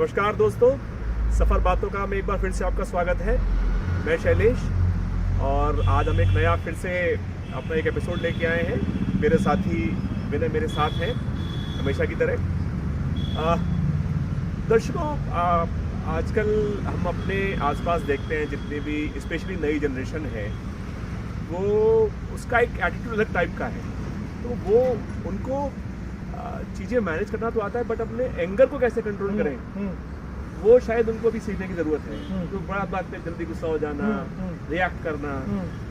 नमस्कार दोस्तों, सफ़र बातों का में एक बार फिर से आपका स्वागत है। मैं शैलेश और आज हम एक नया फिर से अपना एक एपिसोड लेके आए हैं। मेरे साथी विनय मेरे साथ हैं हमेशा की तरह। दर्शकों, आजकल हम अपने आसपास देखते हैं जितने भी स्पेशली नई जनरेशन है वो उसका एक एटीट्यूड अलग टाइप का है। तो वो उनको चीज़ें मैनेज करना तो आता है बट अपने एंगर को कैसे कंट्रोल करें वो शायद उनको भी सीखने की ज़रूरत है। तो बड़ा बात पे जल्दी गुस्सा हो जाना, रिएक्ट करना,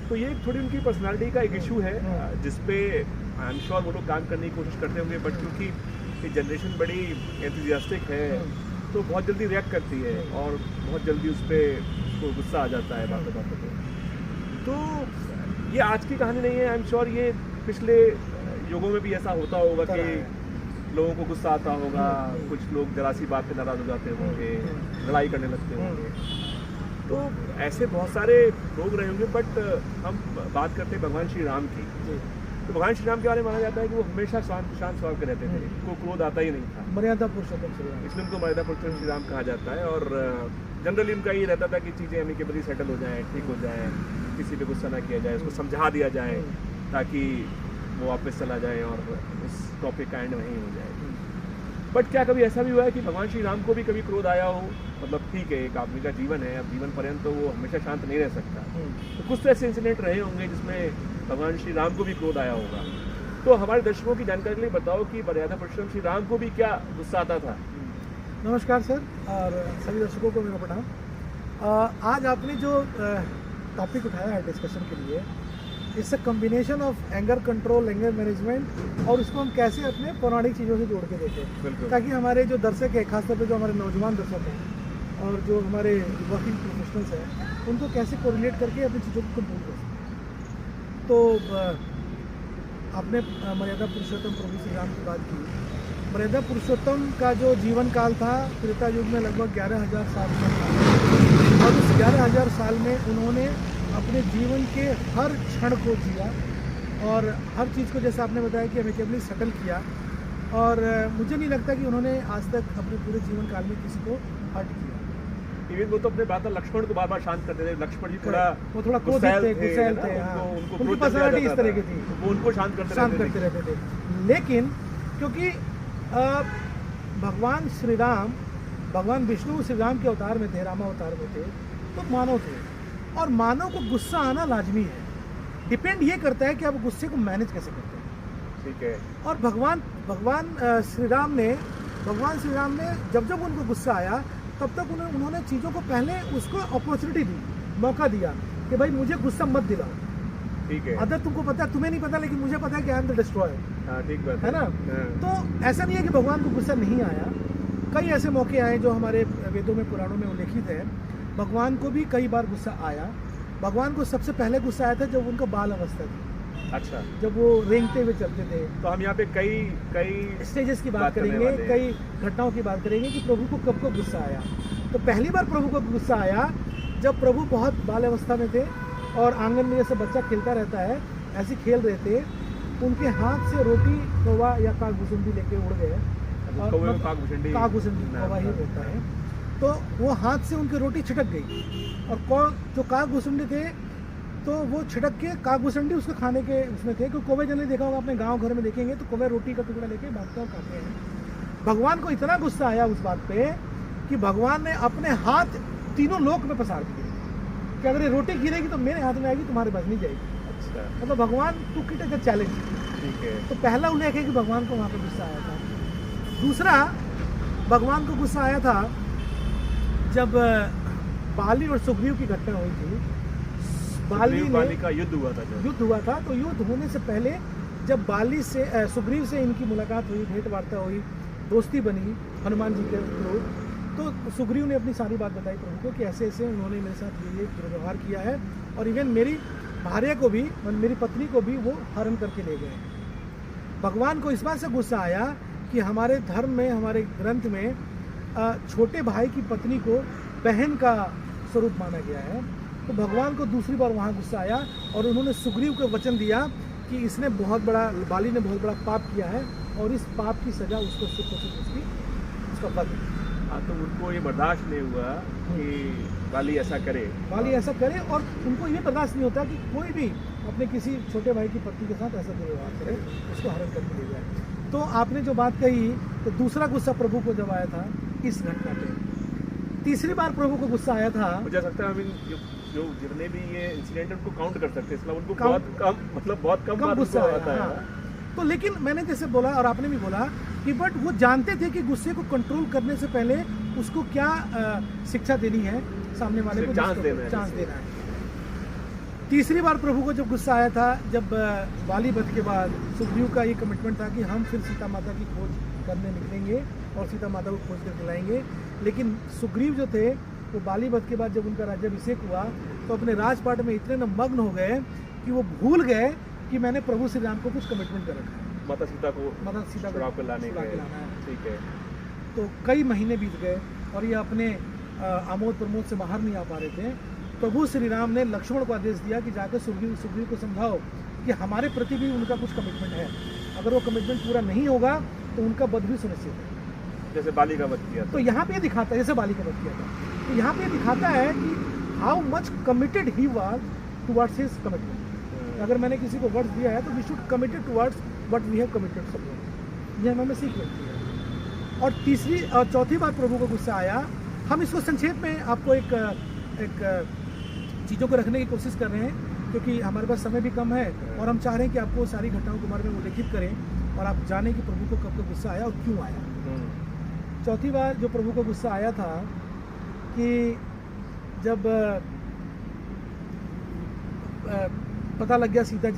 तो ये थोड़ी उनकी पर्सनालिटी का एक इशू है जिसपे आई एम श्योर वो लोग काम करने की कोशिश करते होंगे। बट क्योंकि ये जनरेशन बड़ी एंथुसियास्टिक है तो बहुत जल्दी रिएक्ट करती है और बहुत जल्दी उस पर गुस्सा आ जाता है बातों बातों पे। तो ये आज की कहानी नहीं है, आई एम श्योर ये पिछले युगों में भी ऐसा होता होगा कि लोगों को गुस्सा आता होगा, कुछ लोग जरा सी बात पे नाराज हो जाते होंगे, लड़ाई करने लगते होंगे। तो ऐसे बहुत सारे लोग रहे होंगे। बट हम बात करते हैं भगवान श्री राम की। तो भगवान श्री राम के बारे में माना जाता है कि वो हमेशा शांत स्वभाव के रहते थे, उनको क्रोध आता ही नहीं था। मर्यादा पुरुषोत्तम श्री राम, इसलिए उनको मर्यादा पुरुषोत्तम श्री राम कहा जाता है। और जनरली उनका ये रहता था कि चीज़ें अमिकेबली सेटल हो जाएँ, ठीक हो जाए, किसी पे गुस्सा ना किया जाए, उसको समझा दिया जाए ताकि वो वापस चला जाए और उस टॉपिक का एंड वहीं हो जाए। बट क्या कभी ऐसा भी हुआ है कि भगवान श्री राम को भी कभी क्रोध आया हो? मतलब ठीक है, एक आदमी का जीवन है, अब जीवन पर्यंत तो वो हमेशा शांत नहीं रह सकता। तो कुछ तो ऐसे इंसिडेंट रहे होंगे जिसमें भगवान श्री राम को भी क्रोध आया होगा। तो हमारे दर्शकों की जानकारी के लिए बताओ कि मर्यादा पुरुषोत्तम श्री राम को भी क्या गुस्सा आता था? नमस्कार सर और सभी दर्शकों को मेरा प्रणाम। आज आपने जो टॉपिक उठाया है डिस्कशन के लिए, it's a combination of anger control, anger management, और उसको हम कैसे अपने पौराणिक चीज़ों से जोड़ के देखें ताकि हमारे जो दर्शक है, खासतौर पे जो हमारे नौजवान दर्शक हैं और जो हमारे वर्किंग प्रोफेशनल्स हैं, उनको कैसे कोरिलेट करके अपनी चीज़ों को कंट्रोल कर सकें। तो आपने मर्यादा पुरुषोत्तम प्रभु श्री राम की बात की। मर्यादा पुरुषोत्तम का जो जीवन काल था त्रेता युग में लगभग 11,000 साल का था, और उस 11,000 साल में उन्होंने अपने जीवन के हर क्षण को जिया और हर चीज़ को, जैसे आपने बताया कि अमिकेबली सेटल किया। और मुझे नहीं लगता कि उन्होंने आज तक अपने पूरे जीवन काल में किसी को हर्ट किया। इवन वो तो अपने बात लक्ष्मण को बार बार शांत करते थे। लक्ष्मण जी वो थोड़ा गुस्सैल थे, उनकी पर्सनालिटी इस तरह की थी, वो उनको शांत करते रहते थे। लेकिन क्योंकि भगवान श्री राम, भगवान विष्णु श्री राम के अवतार में थे, रामावतार में थे, तो मानव थे और मानव को गुस्सा आना लाजमी है। डिपेंड ये करता है कि आप गुस्से को मैनेज कैसे करते हैं। ठीक है। और भगवान श्री राम ने जब जब उनको गुस्सा आया तब तक उन्होंने चीज़ों को पहले उसको अपॉर्चुनिटी दी, मौका दिया कि भाई मुझे गुस्सा मत दिलाओ। ठीक है। अगर तुमको पता है, तुम्हें नहीं पता, लेकिन मुझे पता है कि आई एम द डिस्ट्रॉयर। ठीक बात है ना। तो ऐसा नहीं है कि भगवान को गुस्सा नहीं आया। कई ऐसे मौके आए जो हमारे वेदों में, पुराणों में उल्लेखित है। भगवान को भी कई बार गुस्सा आया। भगवान को सबसे पहले गुस्सा आया था जब उनका बाल अवस्था थी। अच्छा। जब वो रेंगते हुए चलते थे। तो हम यहाँ पे कई स्टेजेस की बात करेंगे, कई घटनाओं की बात करेंगे कि प्रभु को कब को गुस्सा आया। तो पहली बार प्रभु को गुस्सा आया जब प्रभु बहुत बाल अवस्था में थे और आंगन में जैसे बच्चा खेलता रहता है ऐसे खेल रहे थे, उनके हाथ से रोटी, कौवा या कागभूषुंडी लेके उड़ गए। कागभूषुंडी कौवा ही होता है। तो वो हाथ से उनकी रोटी छिटक गई और जो कागभूषुंडी थे तो वो छिटक के कागभूषुंडी उसको खाने के उसमें थे। क्योंकि कौवे जनरली देखा होगा, अपने गांव घर में देखेंगे तो कौवे रोटी का टुकड़ा लेके भागते और खाते हैं। भगवान को इतना गुस्सा आया उस बात पे कि भगवान ने अपने हाथ तीनों लोक में पसार दिए कि अगर ये रोटी गिरेगी तो मेरे हाथ में आएगी, तुम्हारे पास नहीं जाएगी। अच्छा। मतलब भगवान to it as a challenge. ठीक है। तो पहला उल्लेख है कि भगवान को वहाँ पर गुस्सा आया था। दूसरा, भगवान को गुस्सा आया था जब बाली और सुग्रीव की घटना हुई थी। बाली का युद्ध हुआ था। तो युद्ध होने से पहले जब सुग्रीव से इनकी मुलाकात हुई, भेंट वार्ता हुई, दोस्ती बनी हनुमान जी के थ्रू, तो सुग्रीव ने अपनी सारी बात बताई प्रभु को कि ऐसे ऐसे उन्होंने मेरे साथ ये दुर्व्यवहार किया है और इवन मेरी भार्या को भी, मेरी पत्नी को भी वो हरण करके ले गए। भगवान को इस बात से गुस्सा आया कि हमारे धर्म में, हमारे ग्रंथ में छोटे भाई की पत्नी को बहन का स्वरूप माना गया है। तो भगवान को दूसरी बार वहाँ गुस्सा आया और उन्होंने सुग्रीव को वचन दिया कि इसने बाली ने बहुत बड़ा पाप किया है और इस पाप की सज़ा उसको उसका वध। हाँ, तो उनको ये बर्दाश्त नहीं हुआ कि वाली ऐसा करे। वाली ऐसा करे, और उनको ये बर्दाश्त नहीं होता कि कोई भी अपने किसी छोटे भाई की पत्नी के साथ ऐसा दुर्व्यवहार करे, उसको हरण करके ले जाए। तो आपने जो बात कही, तो दूसरा गुस्सा प्रभु को जब आया था इस घटना पे, तीसरी बार प्रभु को गुस्सा आया था। मुझे लगता है जो जितने भी ये इंसिडेंट है उनको काउंट कर सकते हैं, इसलिए उनको Count- बहुत कम, मतलब बहुत कम बार गुस्सा उनको आया, आता है। हाँ। तो लेकिन मैंने जैसे बोला और आपने भी बोला कि बट वो जानते थे कि गुस्से को कंट्रोल करने से पहले उसको क्या शिक्षा देनी है, सामने वाले को चांस देना है, चांस देना है। तीसरी बार प्रभु को जब गुस्सा आया था, जब बाली वध के बाद सुग्रीव का ये कमिटमेंट था कि हम फिर सीता माता की खोज करने निकलेंगे और सीता माता को खोज करके लाएंगे। लेकिन सुग्रीव जो थे वो बाली वध के बाद जब उनका राज्याभिषेक हुआ तो अपने राजपाट में इतने न मग्न हो गए कि वो भूल गए कि मैंने प्रभु श्री राम को कुछ कमिटमेंट कर रखा है, माता सीता को छुड़ा के लाने छुड़ा के का। लाना है। ठीक है। तो कई महीने बीत गए और ये अपने आमोद प्रमोद से बाहर नहीं आ पा रहे थे। प्रभु श्री राम ने लक्ष्मण को आदेश दिया कि जाकर सुग्रीव को समझाओ कि हमारे प्रति भी उनका कुछ कमिटमेंट है, अगर वो कमिटमेंट पूरा नहीं होगा तो उनका वध भी सुनिश्चित है। जैसे बाली का वध किया तो यहाँ पे दिखाता है, जैसे बाली का वध किया था, तो यहाँ पे दिखाता है कि how much committed he was towards his commitment. अगर मैंने किसी को वर्ड्स दिया है तो we should committed towards what we have committed someone, ये हमें सीख मिलती है। और तीसरी और चौथी बार प्रभु को गुस्सा आया। हम इसको संक्षेप में आपको एक चीज़ों को रखने की कोशिश कर रहे हैं क्योंकि हमारे पास समय भी कम है और हम चाह रहे हैं कि आपको सारी घटनाओं के बारे में उल्लेखित करें और आप जानें कि प्रभु को कब कब गुस्सा आया और क्यों आया। चौथी बार जो प्रभु को गुस्सा आया था कि जब पता लग गया सीता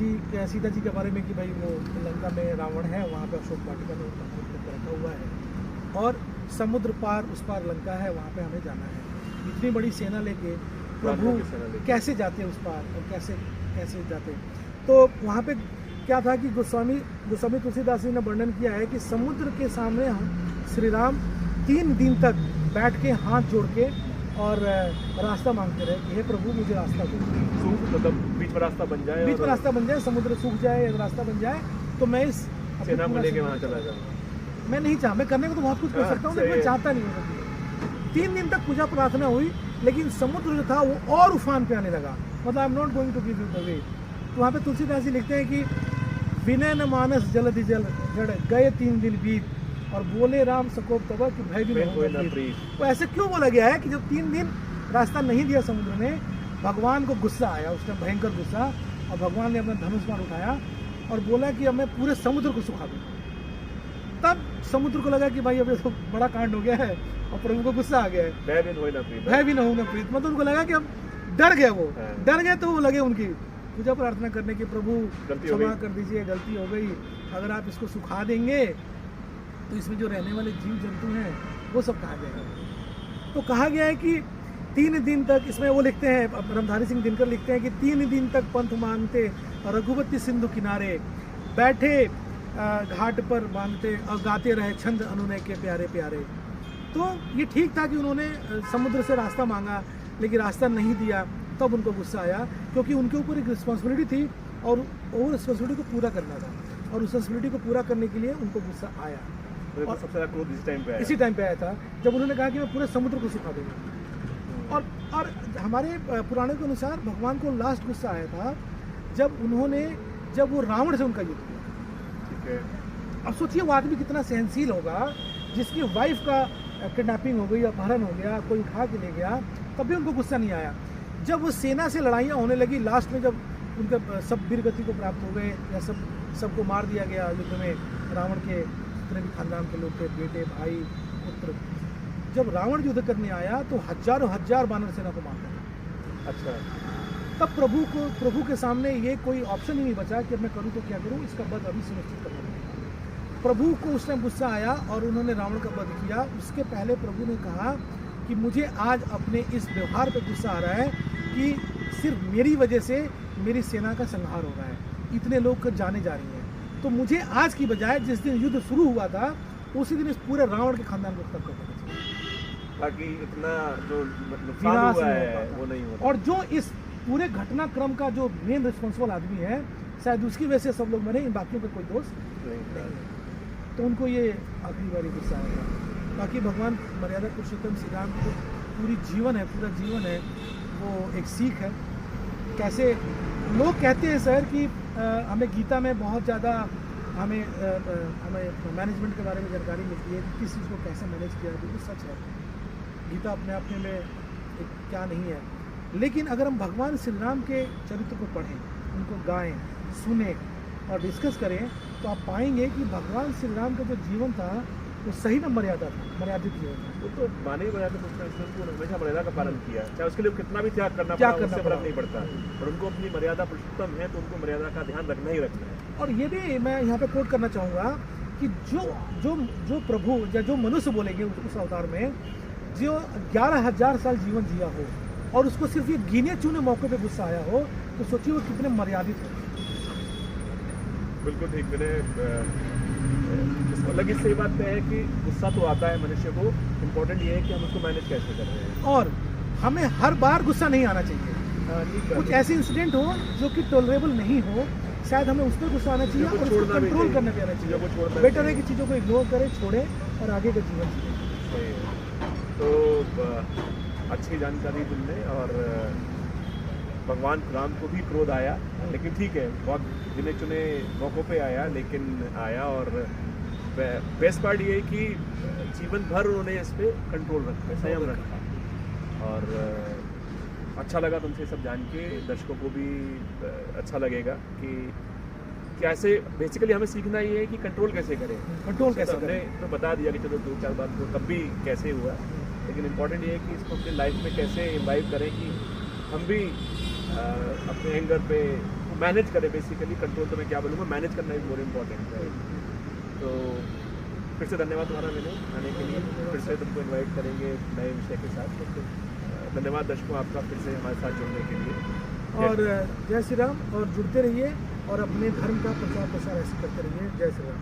जी के बारे में कि भाई वो लंका में रावण है, वहाँ पे अशोक वाटिका में रखा हुआ है और समुद्र पार उस पार लंका है, वहाँ पे हमें जाना है। इतनी बड़ी सेना लेके प्रभु कैसे जाते हैं उस पार और कैसे जाते हैं। तो वहाँ पे क्या था कि गोस्वामी तुलसीदास जी ने वर्णन किया है कि समुद्र के सामने श्री राम 3 दिन तक बैठ के हाथ जोड़ के और रास्ता मांगते रहे कि हे प्रभु मुझे रास्ता दो, मतलब बीच में रास्ता बन जाए, बीच में रास्ता बन जाए, समुद्र सूख जाए, रास्ता बन जाए तो मैं इस सेना को लेके वहाँ चला जाऊँ। मैं नहीं चाह, मैं करने को तो बहुत कुछ कर सकता हूँ, लेकिन मैं चाहता नहीं हूँ। 3 दिन तक पूजा प्रार्थना हुई लेकिन समुद्र जो था वो और उफान पे आने लगा, मतलब I am not going to give you the way. तो वहाँ पे तुलसीदास जी लिखते हैं कि विनय न मानस जलधि जल जड़ गए 3 दिन बीत और बोले राम सकोप तब कि भय भी नहीं। तो ऐसे क्यों बोला गया है कि जब 3 दिन रास्ता नहीं दिया समुद्र ने, भगवान को गुस्सा आया, उसने भयंकर गुस्सा, और भगवान ने अपना धनुष बाण उठाया और बोला कि अब मैं पूरे समुद्र को सुखा दूँ। तब समुद्र को लगा कि भाई अब तो बड़ा कांड हो गया है और प्रभु को गुस्सा आ गया है, भय भी न हो न प्रीत। मतलब उनको लगा कि अब डर गए, वो डर गए तो वो लगे उनकी पूजा प्रार्थना करने की, प्रभु क्षमा कर दीजिए, गलती हो गई, अगर आप इसको सुखा देंगे तो इसमें जो रहने वाले जीव जंतु हैं वो सब कहा जाएगा। तो कहा गया है कि 3 दिन तक, इसमें वो लिखते हैं, ब्रह्मधारी सिंह दिनकर लिखते हैं कि 3 दिन तक पंथ मांगते रघुवती सिंधु किनारे बैठे घाट पर मांगते और गाते रहे छंद अनुनय के प्यारे प्यारे। तो ये ठीक था कि उन्होंने समुद्र से रास्ता मांगा लेकिन रास्ता नहीं दिया, तब उनको गुस्सा आया क्योंकि उनके ऊपर एक रिस्पॉन्सिबिलिटी थी और वो रिस्पॉन्सिबिलिटी को पूरा करना था और उस रिस्पॉन्सिबिलिटी को पूरा करने के लिए उनको गुस्सा आया। और सबसे ज़्यादा क्रोध इसी टाइम पे आया था जब उन्होंने कहा कि मैं पूरे समुद्र को सुखा दूंगा। और हमारे पुराणों के अनुसार भगवान को लास्ट गुस्सा आया था जब वो रावण से उनका युद्ध हुआ। ठीक है। अब सोचिए वो आदमी कितना सहनशील होगा जिसकी वाइफ का किडनैपिंग हो गई, अपहरण हो गया, कोई उठा के ले गया, तब भी उनको गुस्सा नहीं आया। जब वो सेना से लड़ाइयाँ होने लगी, लास्ट में जब उनके सब वीर गति को प्राप्त हो गए या सबको मार दिया गया युद्ध में, रावण के जितने भी खानदान के लोग थे, बेटे भाई पुत्र, जब रावण युद्ध करने आया तो हजारों हजार वानर सेना को मार दिया। अच्छा। तब प्रभु के सामने ये कोई ऑप्शन ही नहीं बचा कि अब मैं करूँ तो क्या करूँ, इसका वध अभी सुनिश्चित करना पड़ेगा। प्रभु को उस टाइम गुस्सा आया और उन्होंने रावण का वध किया। उसके पहले प्रभु ने कहा कि मुझे आज अपने इस व्यवहार पर गुस्सा आ रहा है कि सिर्फ मेरी वजह से मेरी सेना का संहार हो रहा है, इतने लोग जाने जा रही हैं, तो मुझे आज की बजाय जिस दिन युद्ध शुरू हुआ था उसी दिन इस पूरे रावण के खानदान को खत्म करना चाहिए ताकि इतना जो नुकसान हुआ है वो नहीं होता। और जो इस पूरे घटनाक्रम का जो मेन रिस्पॉन्सिबल आदमी है, शायद उसकी वजह से सब लोग मरे, इन बाकियों का कोई दोष नहीं है। तो उनको ये आखिरी बारी गुस्सा आया। बाकी भगवान मर्यादा पुरुषोत्तम श्री राम की पूरा जीवन है वो एक सीख है। कैसे लोग कहते हैं सर कि हमें गीता में बहुत ज़्यादा हमें मैनेजमेंट के बारे में जानकारी मिलती है कि किस चीज़ को कैसे मैनेज किया, बिल्कुल सच है। गीता अपने आप में एक क्या नहीं है, लेकिन अगर हम भगवान श्री राम के चरित्र को पढ़ें, उनको गाएं, सुने और डिस्कस करें तो आप पाएंगे कि भगवान श्री राम का जो जीवन था वो सही में मर्यादित जीवन था। वो तो माने मर्यादा पुरुषोत्तम को हमेशा मर्यादा का पालन किया, चाहे उसके लिए कितना भी त्याग करना त्याग पड़ा, करना उससे फर्क पड़ा। नहीं पड़ता। और उनको अपनी मर्यादा पुरुषोत्तम है तो उनको मर्यादा का ध्यान रखना ही रखना है। और ये भी मैं यहाँ पे कोट करना चाहूँगा कि जो प्रभु या जो मनुष्य बोलेंगे उस अवतार में जो 11,000 साल जीवन जिया हो और उसको सिर्फ ये गिने चुने मौके पे गुस्सा आया हो, तो सोचिए वो कितने मर्यादित हो। बिल्कुल ठीक। मैंने अलग इससे ये बात है कि गुस्सा तो आता है मनुष्य को, इम्पोर्टेंट ये है कि हम उसको मैनेज कैसे कर रहे हैं। और हमें हर बार गुस्सा नहीं आना चाहिए। कुछ ऐसे इंसिडेंट हो जो कि टॉलरेबल नहीं हो, शायद हमें उस पर गुस्सा आना चाहिए और उसको कंट्रोल करने पे आना चाहिए। बेटर है कि चीज़ों को इग्नोर करें, छोड़ें और आगे का जीवन जिए। तो अच्छी जानकारी तुमने। और भगवान राम को भी क्रोध आया, लेकिन ठीक है, बहुत गिने चुने मौक़ों पे आया, लेकिन आया। और बेस्ट पार्ट ये है कि जीवन भर उन्होंने इस पर कंट्रोल रखा, संयम रखा। और अच्छा लगा तुमसे सब जान के, दर्शकों को भी अच्छा लगेगा कि ऐसे बेसिकली हमें सीखना ये है कि कंट्रोल कैसे करें। कंट्रोल कैसे हमने तो बता दिया कि चलो 2-4 बार तो तब भी कैसे हुआ, लेकिन इम्पोर्टेंट ये है कि इसको अपनी लाइफ में कैसे इम्बाइब करें कि हम भी अपने एंगर पे मैनेज करें। बेसिकली कंट्रोल तो मैं क्या बोलूँगा, मैनेज करना इज मोर इम्पोर्टेंट है। तो फिर से धन्यवाद तुम्हारा मैंने आने के लिए। फिर से तुमको इनवाइट करेंगे नए विषय के साथ। तो धन्यवाद दर्शकों आपका फिर से हमारे साथ जुड़ने के लिए। और जय श्री राम। और जुड़ते रहिए और अपने धर्म का प्रचार प्रसार ऐसे करते रहिए। जय श्री राम।